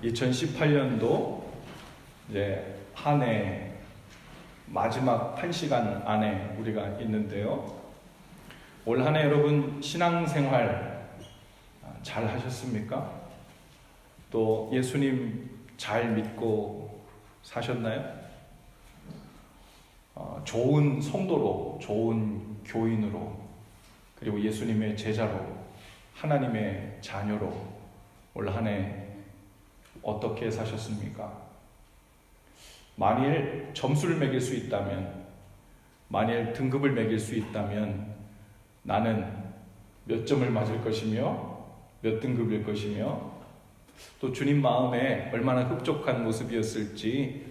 2018년도 이제 한 해 마지막 1시간 안에 우리가 있는데요. 올 한 해 여러분 신앙생활 잘 하셨습니까? 또 예수님 잘 믿고 사셨나요? 좋은 성도로, 좋은 교인으로, 그리고 예수님의 제자로, 하나님의 자녀로 올 한 해 어떻게 사셨습니까? 만일 점수를 매길 수 있다면, 만일 등급을 매길 수 있다면 나는 몇 점을 맞을 것이며 몇 등급일 것이며 또 주님 마음에 얼마나 흡족한 모습이었을지,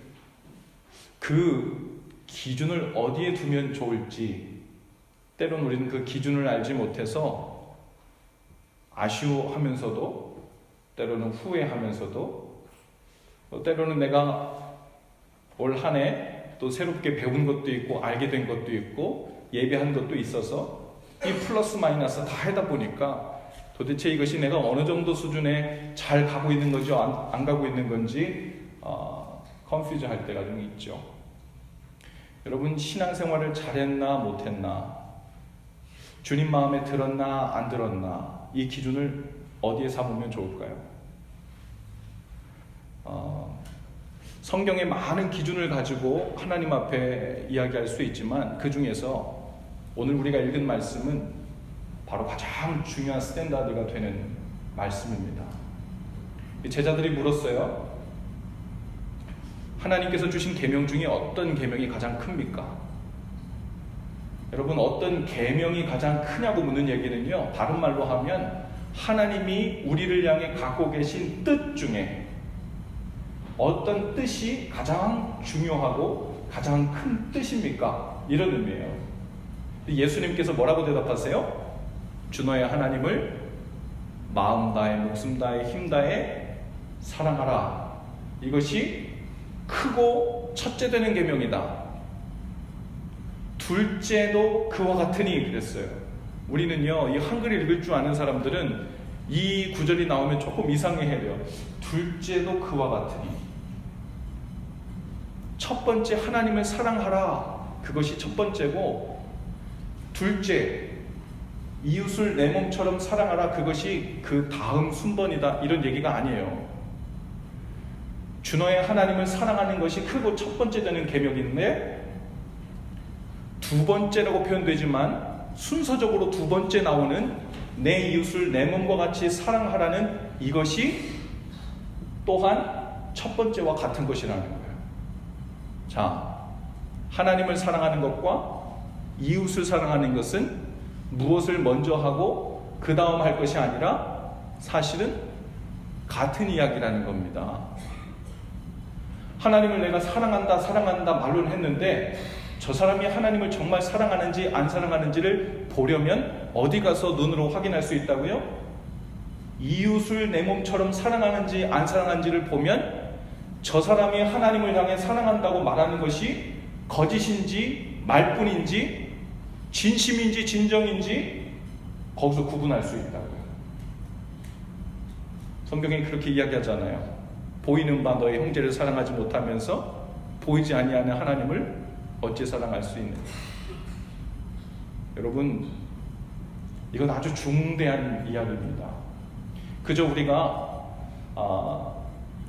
그 기준을 어디에 두면 좋을지, 때론 우리는 그 기준을 알지 못해서 아쉬워하면서도, 때로는 후회하면서도, 때로는 내가 올 한 해 또 새롭게 배운 것도 있고 알게 된 것도 있고 예배한 것도 있어서 이 플러스 마이너스 다 하다 보니까 도대체 이것이 내가 어느 정도 수준에 잘 가고 있는 건지 안 가고 있는 건지 컨퓨즈 할 때가 좀 있죠. 여러분, 신앙생활을 잘했나 못했나, 주님 마음에 들었나 안 들었나, 이 기준을 어디에 삼으면 좋을까요? 성경에 많은 기준을 가지고 하나님 앞에 이야기할 수 있지만 그 중에서 오늘 우리가 읽은 말씀은 바로 가장 중요한 스탠다드가 되는 말씀입니다. 제자들이 물었어요. 하나님께서 주신 계명 중에 어떤 계명이 가장 큽니까? 여러분, 어떤 계명이 가장 크냐고 묻는 얘기는요, 다른 말로 하면 하나님이 우리를 향해 갖고 계신 뜻 중에 어떤 뜻이 가장 중요하고 가장 큰 뜻입니까? 이런 의미예요. 예수님께서 뭐라고 대답하세요? 주 너의 하나님을 마음 다해 목숨 다해 힘 다해 사랑하라. 이것이 크고 첫째 되는 계명이다. 둘째도 그와 같으니 그랬어요. 우리는요, 이 한글을 읽을 줄 아는 사람들은 이 구절이 나오면 조금 이상해해요. 둘째도 그와 같으니. 첫 번째 하나님을 사랑하라, 그것이 첫 번째고, 둘째 이웃을 내 몸처럼 사랑하라, 그것이 그 다음 순번이다, 이런 얘기가 아니에요. 주 너의 하나님을 사랑하는 것이 크고 첫 번째 되는 계명인데, 두 번째라고 표현되지만 순서적으로 두 번째 나오는 내 이웃을 내 몸과 같이 사랑하라는 이것이 또한 첫 번째와 같은 것이라는 거예요. 자, 하나님을 사랑하는 것과 이웃을 사랑하는 것은 무엇을 먼저 하고 그 다음 할 것이 아니라 사실은 같은 이야기라는 겁니다. 하나님을 내가 사랑한다 말로는 했는데 저 사람이 하나님을 정말 사랑하는지 안 사랑하는지를 보려면 어디 가서 눈으로 확인할 수 있다고요? 이웃을 내 몸처럼 사랑하는지 안 사랑하는지를 보면 저 사람이 하나님을 향해 사랑한다고 말하는 것이 거짓인지 말뿐인지 진심인지 진정인지 거기서 구분할 수 있다고요. 성경이 그렇게 이야기하잖아요. 보이는 바 너의 형제를 사랑하지 못하면서 보이지 아니하는 하나님을 어찌 사랑할 수 있느냐. 여러분, 이건 아주 중대한 이야기입니다. 그저 우리가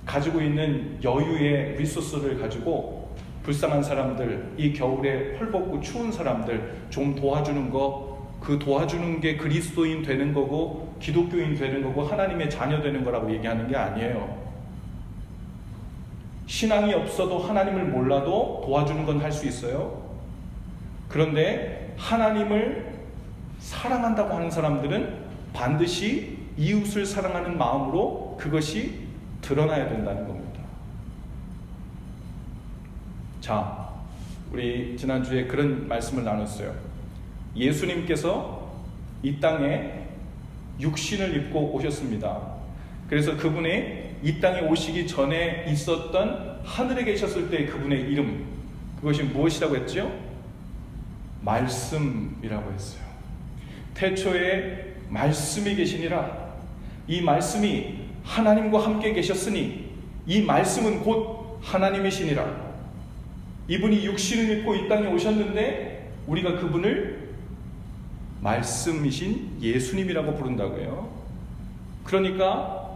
가지고 있는 여유의 리소스를 가지고 불쌍한 사람들, 이 겨울에 헐벗고 추운 사람들 좀 도와주는 거, 그 도와주는 게 그리스도인 되는 거고 기독교인 되는 거고 하나님의 자녀 되는 거라고 얘기하는 게 아니에요. 신앙이 없어도 하나님을 몰라도 도와주는 건 할 수 있어요. 그런데 하나님을 사랑한다고 하는 사람들은 반드시 이웃을 사랑하는 마음으로 그것이 드러나야 된다는 겁니다. 자, 우리 지난주에 그런 말씀을 나눴어요. 예수님께서 이 땅에 육신을 입고 오셨습니다. 그래서 그분이 이 땅에 오시기 전에 있었던 하늘에 계셨을 때 그분의 이름, 그것이 무엇이라고 했죠? 말씀이라고 했어요. 태초에 말씀이 계시니라. 이 말씀이 하나님과 함께 계셨으니 이 말씀은 곧 하나님이시니라. 이분이 육신을 입고 이 땅에 오셨는데 우리가 그분을 말씀이신 예수님이라고 부른다고요. 그러니까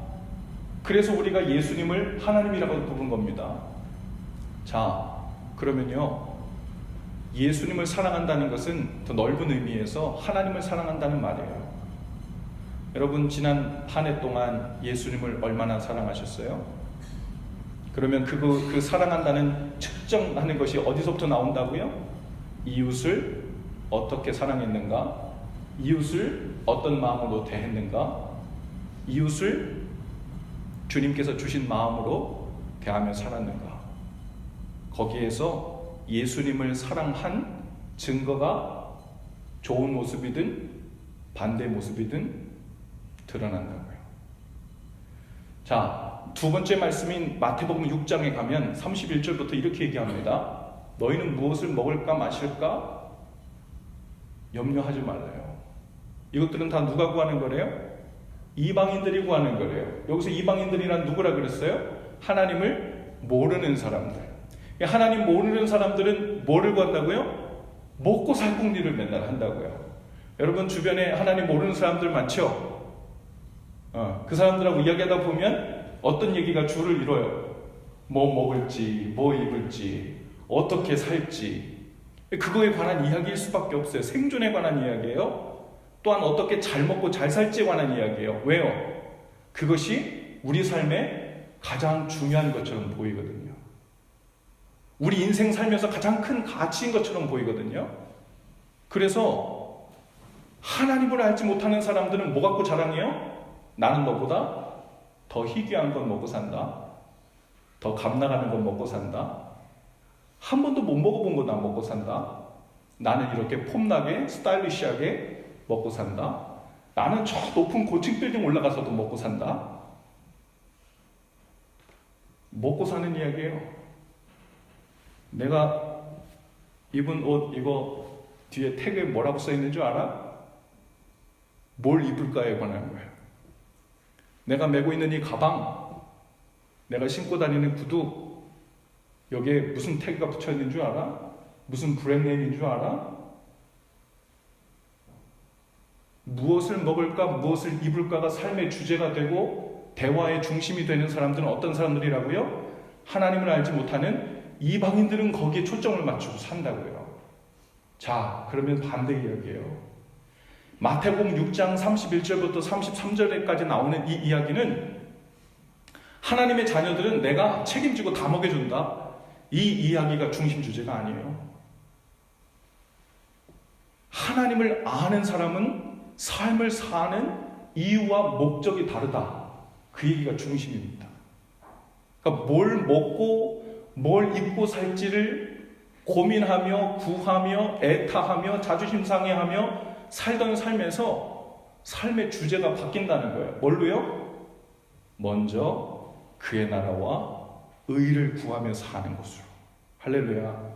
그래서 우리가 예수님을 하나님이라고 부른 겁니다. 자, 그러면요, 예수님을 사랑한다는 것은 더 넓은 의미에서 하나님을 사랑한다는 말이에요. 여러분, 지난 한 해 동안 예수님을 얼마나 사랑하셨어요? 그러면 그 사랑한다는 측정하는 것이 어디서부터 나온다고요? 이웃을 어떻게 사랑했는가? 이웃을 어떤 마음으로 대했는가? 이웃을 주님께서 주신 마음으로 대하며 살았는가? 거기에서 예수님을 사랑한 증거가 좋은 모습이든 반대 모습이든 드러난다고요. 자, 두 번째 말씀인 마태복음 6장에 가면 31절부터 이렇게 얘기합니다. 너희는 무엇을 먹을까 마실까 염려하지 말라요. 이것들은 다 누가 구하는 거래요? 이방인들이 구하는 거래요. 여기서 이방인들이란 누구라 그랬어요? 하나님을 모르는 사람들. 하나님 모르는 사람들은 뭐를 구한다고요? 먹고 살 궁리를 맨날 한다고요. 여러분 주변에 하나님 모르는 사람들 많죠? 그 사람들하고 이야기하다 보면 어떤 얘기가 줄을 이뤄요. 뭐 먹을지, 뭐 입을지, 어떻게 살지, 그거에 관한 이야기일 수밖에 없어요. 생존에 관한 이야기예요. 또한 어떻게 잘 먹고 잘 살지에 관한 이야기예요. 왜요? 그것이 우리 삶에 가장 중요한 것처럼 보이거든요. 우리 인생 살면서 가장 큰 가치인 것처럼 보이거든요. 그래서 하나님을 알지 못하는 사람들은 뭐 갖고 자랑해요? 나는 너보다 더 희귀한 건 먹고 산다. 더 값나가는 건 먹고 산다. 한 번도 못 먹어본 건 안 먹고 산다. 나는 이렇게 폼나게 스타일리시하게 먹고 산다. 나는 저 높은 고층 빌딩 올라가서도 먹고 산다. 먹고 사는 이야기예요. 내가 입은 옷 이거 뒤에 태그에 뭐라고 써있는 줄 알아? 뭘 입을까에 관한 거예요. 내가 메고 있는 이 가방, 내가 신고 다니는 구두, 여기에 무슨 태그가 붙여있는 줄 알아? 무슨 브랜드네임인 줄 알아? 무엇을 먹을까, 무엇을 입을까가 삶의 주제가 되고 대화의 중심이 되는 사람들은 어떤 사람들이라고요? 하나님을 알지 못하는 이방인들은 거기에 초점을 맞추고 산다고요. 자, 그러면 반대 이야기예요. 마태복음 6장 31절부터 33절까지 나오는 이 이야기는 하나님의 자녀들은 내가 책임지고 다 먹여준다. 이 이야기가 중심 주제가 아니에요. 하나님을 아는 사람은 삶을 사는 이유와 목적이 다르다. 그 얘기가 중심입니다. 그러니까 뭘 먹고 뭘 입고 살지를 고민하며 구하며 애타하며 자존심 상해하며 살던 삶에서 삶의 주제가 바뀐다는 거예요. 뭘로요? 먼저 그의 나라와 의를 구하며 사는 것으로. 할렐루야.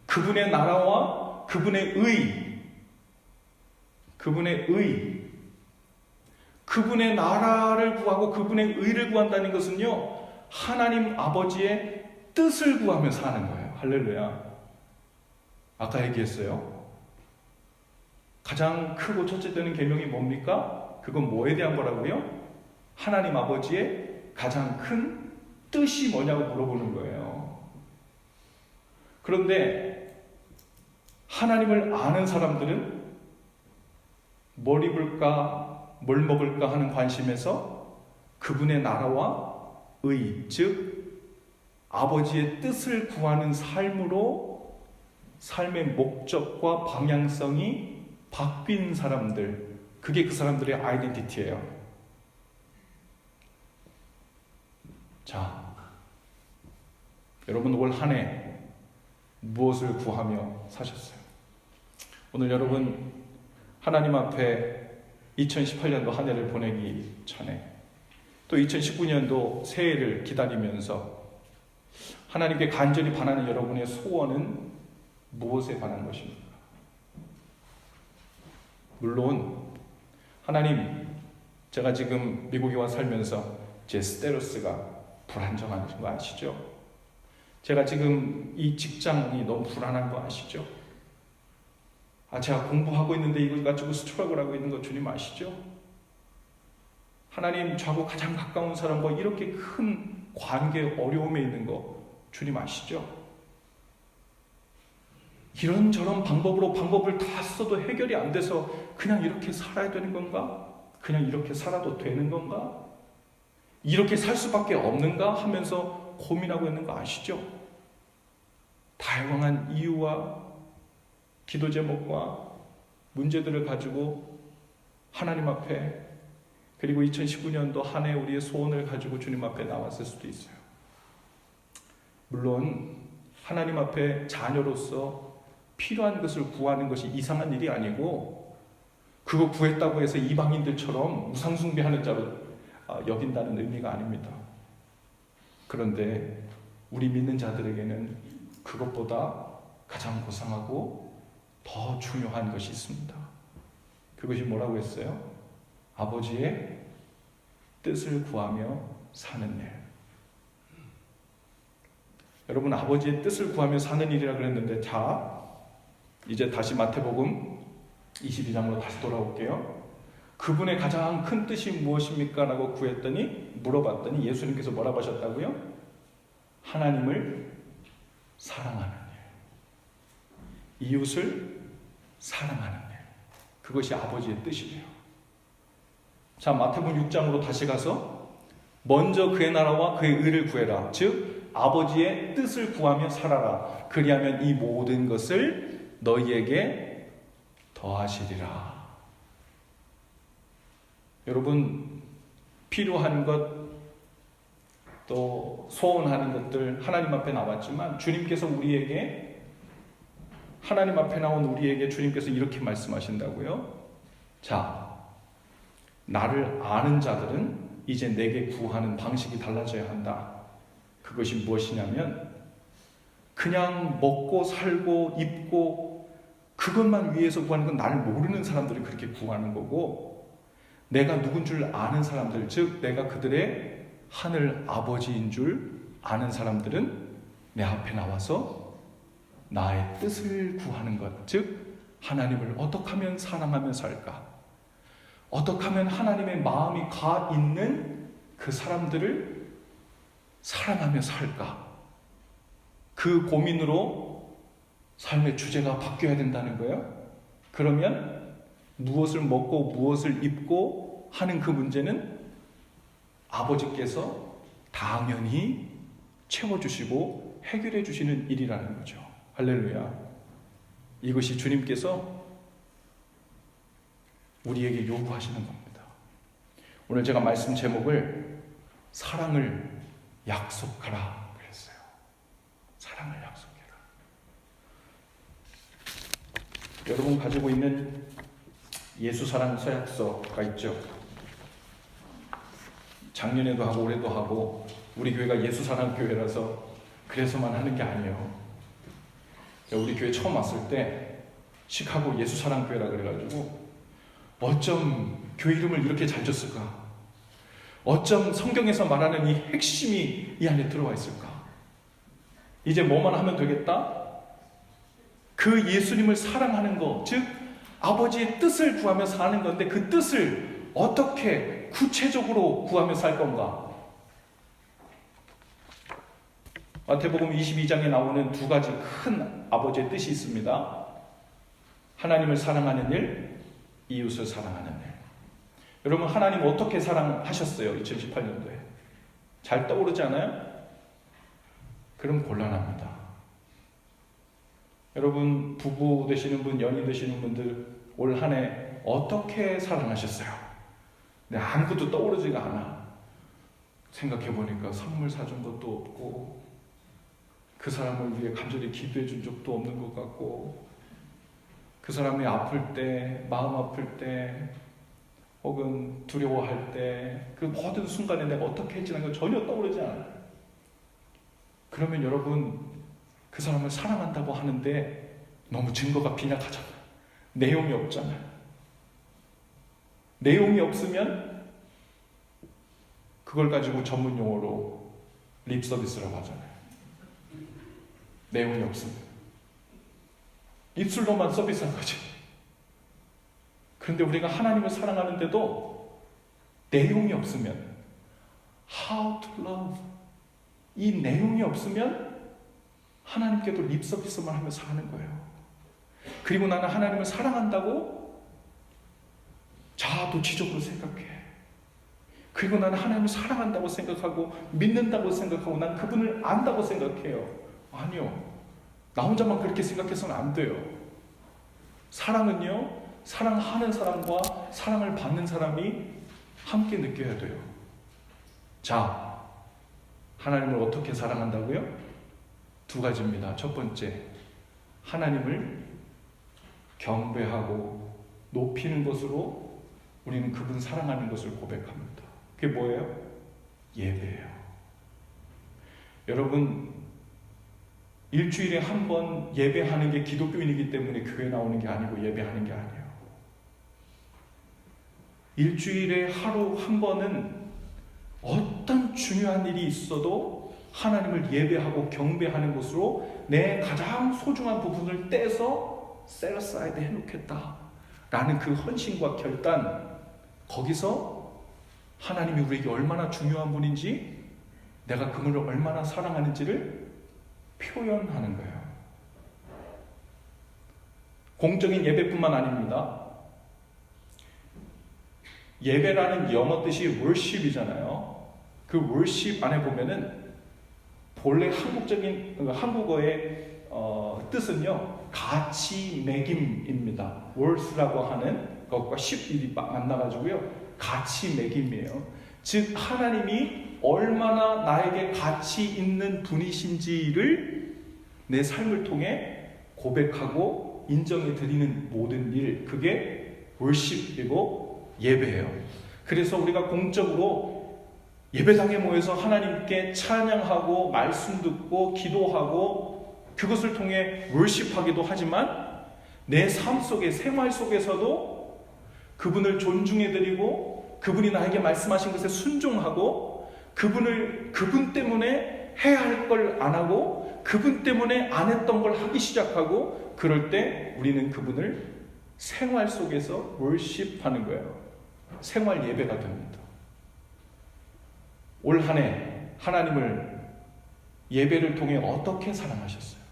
그분의 나라와 그분의 의, 그분의 나라를 구하고 그분의 의를 구한다는 것은요, 하나님 아버지의 뜻을 구하며 사는 거예요. 할렐루야. 아까 얘기했어요. 가장 크고 첫째 되는 계명이 뭡니까? 그건 뭐에 대한 거라고요? 하나님 아버지의 가장 큰 뜻이 뭐냐고 물어보는 거예요. 그런데 하나님을 아는 사람들은 뭘 입을까, 뭘 먹을까 하는 관심에서 그분의 나라와 의, 즉 아버지의 뜻을 구하는 삶으로 삶의 목적과 방향성이 바뀐 사람들, 그게 그 사람들의 아이덴티티예요. 자, 여러분 올 한 해 무엇을 구하며 사셨어요? 오늘 여러분 하나님 앞에 2018년도 한 해를 보내기 전에 또 2019년도 새해를 기다리면서 하나님께 간절히 바라는 여러분의 소원은 무엇에 관한 것입니까? 물론 하나님, 제가 지금 미국에 와 살면서 제 스테러스가 불안정한 거 아시죠? 제가 지금 이 직장이 너무 불안한 거 아시죠? 제가 공부하고 있는데 이걸 가지고 스트러글 하고 있는 거 주님 아시죠? 하나님 저하고 가장 가까운 사람과 이렇게 큰 관계 어려움에 있는 거 주님 아시죠? 이런저런 방법을 다 써도 해결이 안 돼서 그냥 이렇게 살아야 되는 건가? 그냥 이렇게 살아도 되는 건가? 이렇게 살 수밖에 없는가? 하면서 고민하고 있는 거 아시죠? 다양한 이유와 기도 제목과 문제들을 가지고 하나님 앞에, 그리고 2019년도 한 해 우리의 소원을 가지고 주님 앞에 나왔을 수도 있어요. 물론 하나님 앞에 자녀로서 필요한 것을 구하는 것이 이상한 일이 아니고, 그거 구했다고 해서 이방인들처럼 우상숭배하는 자로 여긴다는 의미가 아닙니다. 그런데 우리 믿는 자들에게는 그것보다 가장 고상하고 더 중요한 것이 있습니다. 그것이 뭐라고 했어요? 아버지의 뜻을 구하며 사는 일. 여러분, 아버지의 뜻을 구하며 사는 일이라 그랬는데, 자, 이제 다시 마태복음 22장으로 다시 돌아올게요. 그분의 가장 큰 뜻이 무엇입니까? 라고 물어봤더니 예수님께서 뭐라고 하셨다고요? 하나님을 사랑하는 일, 이웃을 사랑하는 일, 그것이 아버지의 뜻이에요. 자, 마태복음 6장으로 다시 가서 먼저 그의 나라와 그의 의를 구해라. 즉 아버지의 뜻을 구하며 살아라. 그리하면 이 모든 것을 너희에게 더하시리라. 여러분, 필요한 것, 또 소원하는 것들 하나님 앞에 나왔지만, 주님께서 우리에게, 하나님 앞에 나온 우리에게 주님께서 이렇게 말씀하신다고요. 자, 나를 아는 자들은 이제 내게 구하는 방식이 달라져야 한다. 그것이 무엇이냐면, 그냥 먹고 살고 입고 그것만 위해서 구하는 건 나를 모르는 사람들이 그렇게 구하는 거고, 내가 누군 줄 아는 사람들, 즉 내가 그들의 하늘 아버지인 줄 아는 사람들은 내 앞에 나와서 나의 뜻을 구하는 것, 즉 하나님을 어떻게 하면 사랑하며 살까, 어떻게 하면 하나님의 마음이 가 있는 그 사람들을 사랑하며 살까, 그 고민으로 삶의 주제가 바뀌어야 된다는 거예요. 그러면 무엇을 먹고 무엇을 입고 하는 그 문제는 아버지께서 당연히 채워주시고 해결해 주시는 일이라는 거죠. 할렐루야. 이것이 주님께서 우리에게 요구하시는 겁니다. 오늘 제가 말씀 제목을 사랑을 약속하라 그랬어요. 사랑을 약속해라. 여러분 가지고 있는 예수사랑 서약서가 있죠. 작년에도 하고 올해도 하고, 우리 교회가 예수사랑 교회라서 그래서만 하는 게 아니에요. 우리 교회 처음 왔을 때 시카고 예수사랑 교회라 그래가지고, 어쩜 교회 이름을 이렇게 잘 줬을까? 어쩜 성경에서 말하는 이 핵심이 이 안에 들어와 있을까? 이제 뭐만 하면 되겠다? 그 예수님을 사랑하는 것, 즉 아버지의 뜻을 구하며 사는 건데, 그 뜻을 어떻게 구체적으로 구하며 살 건가? 마태복음 22장에 나오는 두 가지 큰 아버지의 뜻이 있습니다. 하나님을 사랑하는 일, 이웃을 사랑하는 일. 여러분, 하나님 어떻게 사랑하셨어요? 2018년도에 잘 떠오르지 않아요? 그럼 곤란합니다. 여러분, 부부 되시는 분, 연인 되시는 분들 올 한 해 어떻게 사랑하셨어요? 근데 아무것도 떠오르지가 않아. 생각해보니까 선물 사준 것도 없고, 그 사람을 위해 간절히 기도해 준 적도 없는 것 같고, 그 사람이 아플 때, 마음 아플 때, 혹은 두려워할 때, 그 모든 순간에 내가 어떻게 했지라는 거 전혀 떠오르지 않아요. 그러면 여러분, 그 사람을 사랑한다고 하는데 너무 증거가 빈약하잖아요. 내용이 없잖아요. 내용이 없으면 그걸 가지고 전문 용어로 립 서비스라고 하잖아요. 내용이 없습니다. 입술로만 서비스한 거죠. 그런데 우리가 하나님을 사랑하는데도 내용이 없으면, how to love, 이 내용이 없으면 하나님께도 립 서비스만 하면서 하는 거예요. 그리고 나는 하나님을 사랑한다고 자아도취적으로 생각해. 그리고 나는 하나님을 사랑한다고 생각하고 믿는다고 생각하고 난 그분을 안다고 생각해요. 아니요. 나 혼자만 그렇게 생각해서는 안 돼요. 사랑은요, 사랑하는 사람과 사랑을 받는 사람이 함께 느껴야 돼요. 자, 하나님을 어떻게 사랑한다고요? 두 가지입니다. 첫 번째, 하나님을 경배하고 높이는 것으로 우리는 그분 사랑하는 것을 고백합니다. 그게 뭐예요? 예배예요. 여러분, 일주일에 한 번 예배하는 게 기독교인이기 때문에 교회 나오는 게 아니고 예배하는 게 아니에요. 일주일에 하루 한 번은 어떤 중요한 일이 있어도 하나님을 예배하고 경배하는 것으로 내 가장 소중한 부분을 떼서 셀러사이드 해놓겠다 라는 그 헌신과 결단, 거기서 하나님이 우리에게 얼마나 중요한 분인지, 내가 그분을 얼마나 사랑하는지를 표현하는 거예요. 공적인 예배뿐만 아닙니다. 예배라는 영어 뜻이 worship이잖아요. 그 worship 안에 보면은 본래 한국어의 뜻은요, 가치 매김입니다. worth라고 하는 것과 ship이 만나가지고요, 가치 매김이에요. 즉 하나님이 얼마나 나에게 가치 있는 분이신지를 내 삶을 통해 고백하고 인정해 드리는 모든 일, 그게 worship이고 예배예요. 그래서 우리가 공적으로 예배당에 모여서 하나님께 찬양하고 말씀 듣고 기도하고 그것을 통해 worship하기도 하지만 내 삶 속에, 생활 속에서도 그분을 존중해 드리고 그분이 나에게 말씀하신 것에 순종하고 그분 때문에 해야 할 걸 안 하고 그분 때문에 안 했던 걸 하기 시작하고, 그럴 때 우리는 그분을 생활 속에서 worship하는 거예요. 생활 예배가 됩니다. 올 한 해 하나님을 예배를 통해 어떻게 사랑하셨어요?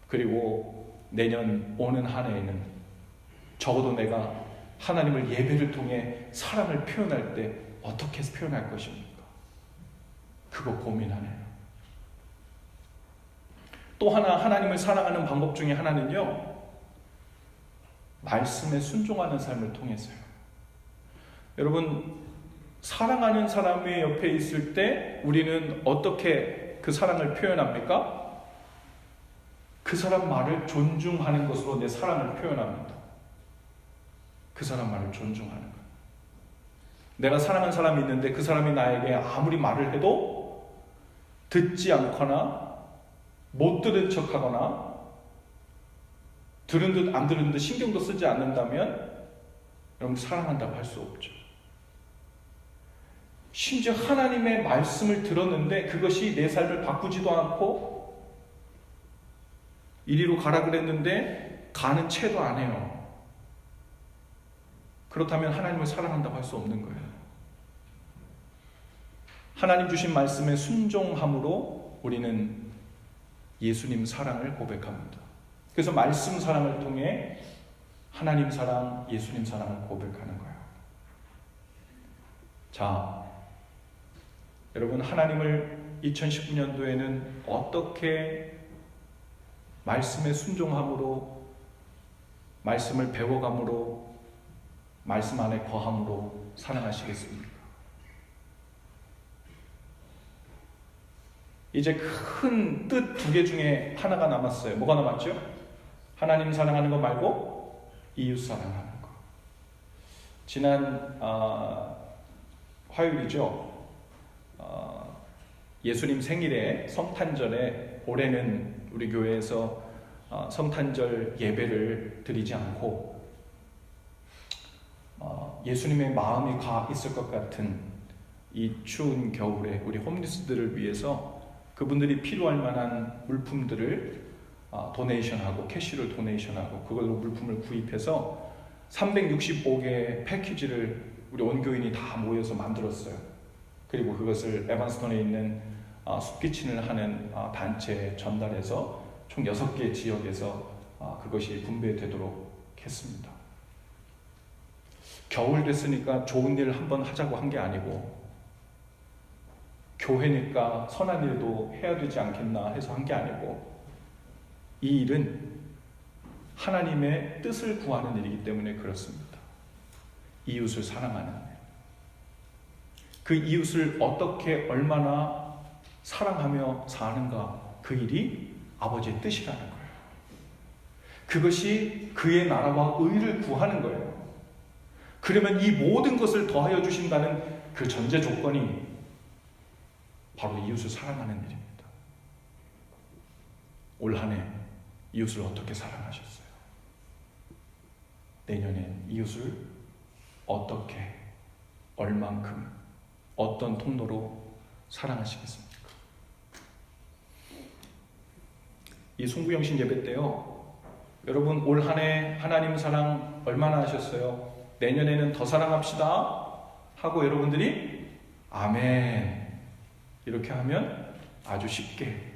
그리고 내년 오는 한 해에는 적어도 내가 하나님을 예배를 통해 사랑을 표현할 때 어떻게 표현할 것입니까? 그거 고민하네요. 또 하나, 하나님을 사랑하는 방법 중에 하나는요, 말씀에 순종하는 삶을 통해서요. 여러분, 사랑하는 사람의 옆에 있을 때 우리는 어떻게 그 사랑을 표현합니까? 그 사람 말을 존중하는 것으로 내 사랑을 표현합니다. 그 사람 말을 존중하는 거예요. 내가 사랑하는 사람이 있는데 그 사람이 나에게 아무리 말을 해도 듣지 않거나 못 들은 척하거나 들은 듯 안 들은 듯 신경도 쓰지 않는다면 여러분 사랑한다고 할 수 없죠. 심지어 하나님의 말씀을 들었는데 그것이 내 삶을 바꾸지도 않고 이리로 가라 그랬는데 가는 채도 안 해요. 그렇다면 하나님을 사랑한다고 할 수 없는 거예요. 하나님 주신 말씀에 순종함으로 우리는 예수님 사랑을 고백합니다. 그래서 말씀 사랑을 통해 하나님 사랑, 예수님 사랑을 고백하는 거예요. 자, 여러분, 하나님을 2019년도에는 어떻게 말씀에 순종함으로, 말씀을 배워감으로, 말씀 안에 거함으로 사랑하시겠습니까? 이제 큰 뜻 두 개 중에 하나가 남았어요. 뭐가 남았죠? 하나님 사랑하는 거 말고 이웃 사랑하는 거. 지난 화요일이죠. 예수님 생일에 성탄절에 올해는 우리 교회에서 성탄절 예배를 드리지 않고 예수님의 마음이 가 있을 것 같은 이 추운 겨울에 우리 홈리스들을 위해서 그분들이 필요할 만한 물품들을 도네이션하고 캐시를 도네이션하고 그걸로 물품을 구입해서 365개의 패키지를 우리 온교인이 다 모여서 만들었어요. 그리고 그것을 에반스톤에 있는 숲기친을 하는 단체에 전달해서 총 6개 지역에서 그것이 분배되도록 했습니다. 겨울 됐으니까 좋은 일을 한번 하자고 한 게 아니고 교회니까 선한 일도 해야 되지 않겠나 해서 한 게 아니고 이 일은 하나님의 뜻을 구하는 일이기 때문에 그렇습니다. 이웃을 사랑하는 일. 그 이웃을 어떻게 얼마나 사랑하며 사는가 그 일이 아버지의 뜻이라는 거예요. 그것이 그의 나라와 의를 구하는 거예요. 그러면 이 모든 것을 더하여 주신다는 그 전제 조건이 바로 이웃을 사랑하는 일입니다. 올 한 해 이웃을 어떻게 사랑하셨어요? 내년엔 이웃을 어떻게, 얼만큼, 어떤 통로로 사랑하시겠습니까? 이 송구영신 예배 때요, 여러분 올 한 해 하나님 사랑 얼마나 하셨어요? 내년에는 더 사랑합시다 하고 여러분들이 아멘 이렇게 하면 아주 쉽게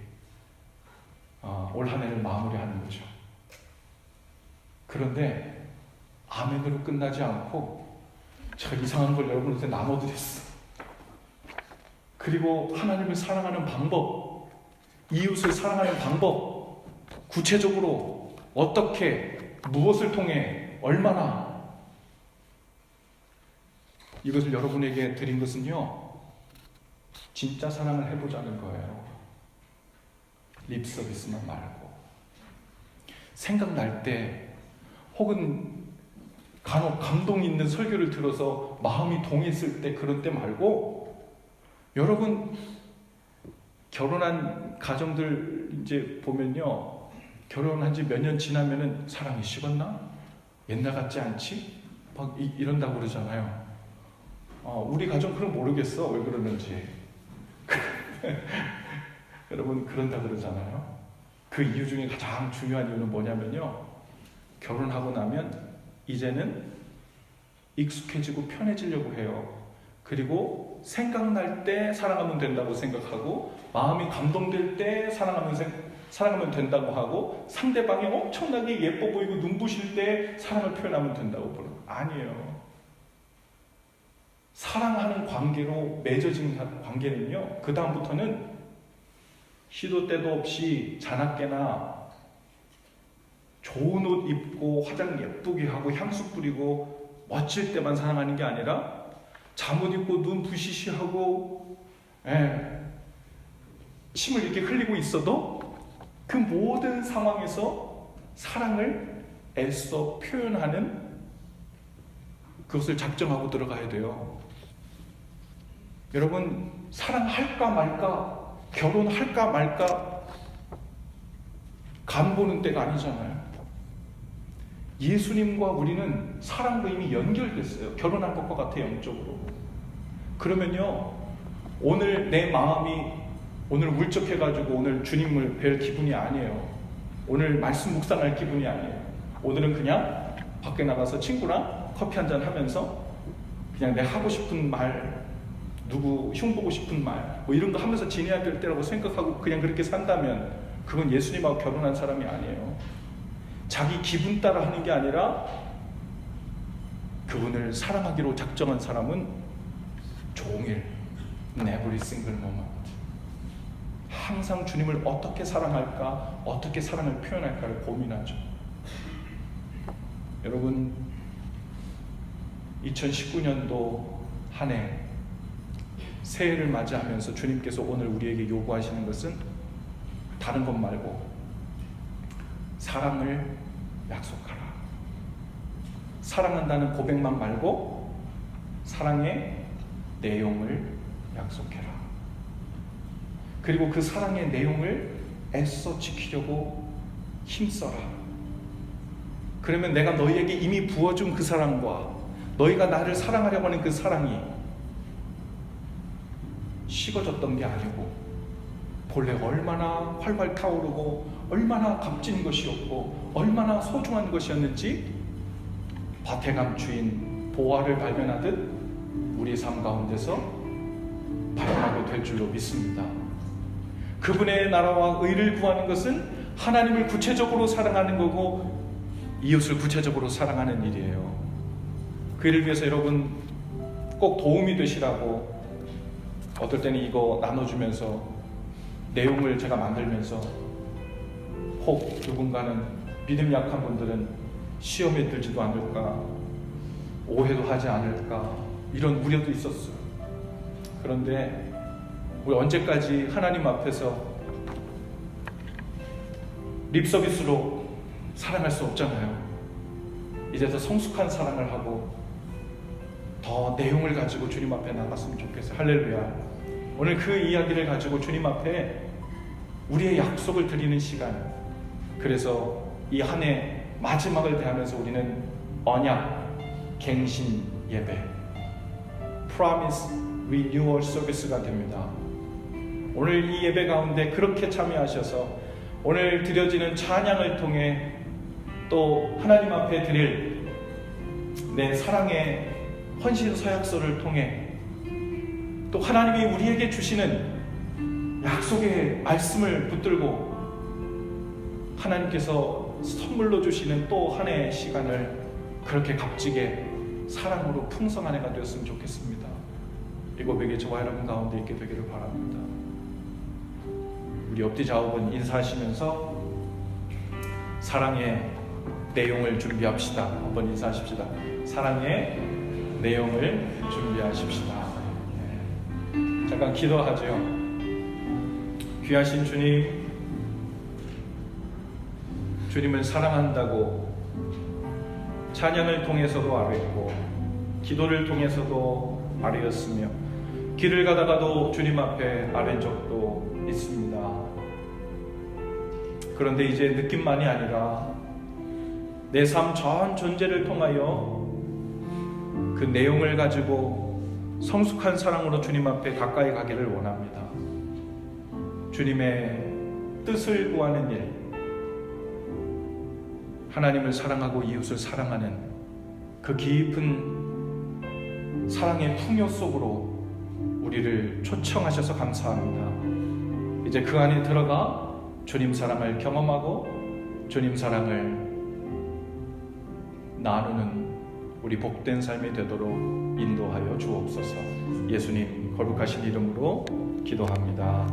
올 한 해를 마무리하는 거죠. 그런데 아멘으로 끝나지 않고 제가 이상한 걸 여러분한테 나눠드렸어. 그리고 하나님을 사랑하는 방법, 이웃을 사랑하는 방법, 구체적으로 어떻게, 무엇을 통해, 얼마나, 이것을 여러분에게 드린 것은요, 진짜 사랑을 해보자는 거예요. 립 서비스만 말고. 생각날 때, 혹은 간혹 감동 있는 설교를 들어서 마음이 동했을 때, 그런 때 말고, 여러분 결혼한 가정들 이제 보면요, 결혼한 지 몇 년 지나면은 사랑이 식었나? 옛날 같지 않지? 막 이런다고 그러잖아요. 우리 가정 그럼 모르겠어 왜 그러는지. 여러분 그런다 그러잖아요. 그 이유 중에 가장 중요한 이유는 뭐냐면요, 결혼하고 나면 이제는 익숙해지고 편해지려고 해요. 그리고 생각날 때 사랑하면 된다고 생각하고, 마음이 감동될 때 사랑하면 된다고 하고, 상대방이 엄청나게 예뻐 보이고 눈부실 때 사랑을 표현하면 된다고 보는 거 아니에요. 사랑하는 관계로 맺어진 관계는요, 그 다음부터는 시도 때도 없이 자나깨나 좋은 옷 입고 화장 예쁘게 하고 향수 뿌리고 멋질 때만 사랑하는 게 아니라 잠옷 입고 눈 부시시하고 침을 이렇게 흘리고 있어도 그 모든 상황에서 사랑을 애써 표현하는 그것을 작정하고 들어가야 돼요. 여러분 사랑할까 말까, 결혼할까 말까 간 보는 때가 아니잖아요. 예수님과 우리는 사랑으로 이미 연결됐어요. 결혼한 것과 같아요, 영적으로. 그러면요, 오늘 내 마음이 오늘 울적해가지고 오늘 주님을 뵐 기분이 아니에요. 오늘 말씀 묵상할 기분이 아니에요. 오늘은 그냥 밖에 나가서 친구랑 커피 한잔 하면서 그냥 내 하고 싶은 말, 누구 흉보고 싶은 말, 뭐 이런 거 하면서 지내야 될 때라고 생각하고 그냥 그렇게 산다면 그건 예수님하고 결혼한 사람이 아니에요. 자기 기분 따라 하는 게 아니라 그분을 사랑하기로 작정한 사람은 종일 every single moment 항상 주님을 어떻게 사랑할까, 어떻게 사랑을 표현할까를 고민하죠. 여러분 2019년도 한 해 새해를 맞이하면서 주님께서 오늘 우리에게 요구하시는 것은 다른 것 말고 사랑을 약속하라. 사랑한다는 고백만 말고 사랑의 내용을 약속해라. 그리고 그 사랑의 내용을 애써 지키려고 힘써라. 그러면 내가 너희에게 이미 부어준 그 사랑과 너희가 나를 사랑하려고 하는 그 사랑이 식어졌던 게 아니고 본래 얼마나 활활 타오르고 얼마나 값진 것이었고 얼마나 소중한 것이었는지 화태감 주인 보아를 발견하듯 우리 삶 가운데서 발견하게 될 줄로 믿습니다. 그분의 나라와 의를 구하는 것은 하나님을 구체적으로 사랑하는 거고 이웃을 구체적으로 사랑하는 일이에요. 그 일을 위해서 여러분 꼭 도움이 되시라고 어떨 때는 이거 나눠주면서 내용을 제가 만들면서 혹 누군가는 믿음 약한 분들은 시험에 들지도 않을까, 오해도 하지 않을까, 이런 우려도 있었어요. 그런데 우리 언제까지 하나님 앞에서 립서비스로 사랑할 수 없잖아요. 이제 더 성숙한 사랑을 하고 더 내용을 가지고 주님 앞에 나갔으면 좋겠어요. 할렐루야. 오늘 그 이야기를 가지고 주님 앞에 우리의 약속을 드리는 시간, 그래서 이 한 해 마지막을 대하면서 우리는 언약 갱신 예배 Promise Renewal Service가 됩니다. 오늘 이 예배 가운데 그렇게 참여하셔서 오늘 드려지는 찬양을 통해 또 하나님 앞에 드릴 내 사랑의 헌신 서약서를 통해 또 하나님이 우리에게 주시는 약속의 말씀을 붙들고 하나님께서 선물로 주시는 또 한 해의 시간을 그렇게 값지게 사랑으로 풍성한 해가 되었으면 좋겠습니다. 이 고백이 저와 여러분 가운데 있게 되기를 바랍니다. 우리 옆뒤 좌우분 인사하시면서 사랑의 내용을 준비합시다. 한번 인사하십시다. 사랑의 내용을 준비하십시다. 잠깐 기도하죠. 귀하신 주님, 주님을 사랑한다고 찬양을 통해서도 아뢰고 기도를 통해서도 아뢰었으며 길을 가다가도 주님 앞에 아뢰인 적도 있습니다. 그런데 이제 느낌만이 아니라 내 삶 전 존재를 통하여 그 내용을 가지고 성숙한 사랑으로 주님 앞에 가까이 가기를 원합니다. 주님의 뜻을 구하는 일, 하나님을 사랑하고 이웃을 사랑하는 그 깊은 사랑의 풍요 속으로 우리를 초청하셔서 감사합니다. 이제 그 안에 들어가 주님 사랑을 경험하고 주님 사랑을 나누는 우리 복된 삶이 되도록 인도하여 주옵소서. 예수님 거룩하신 이름으로 기도합니다.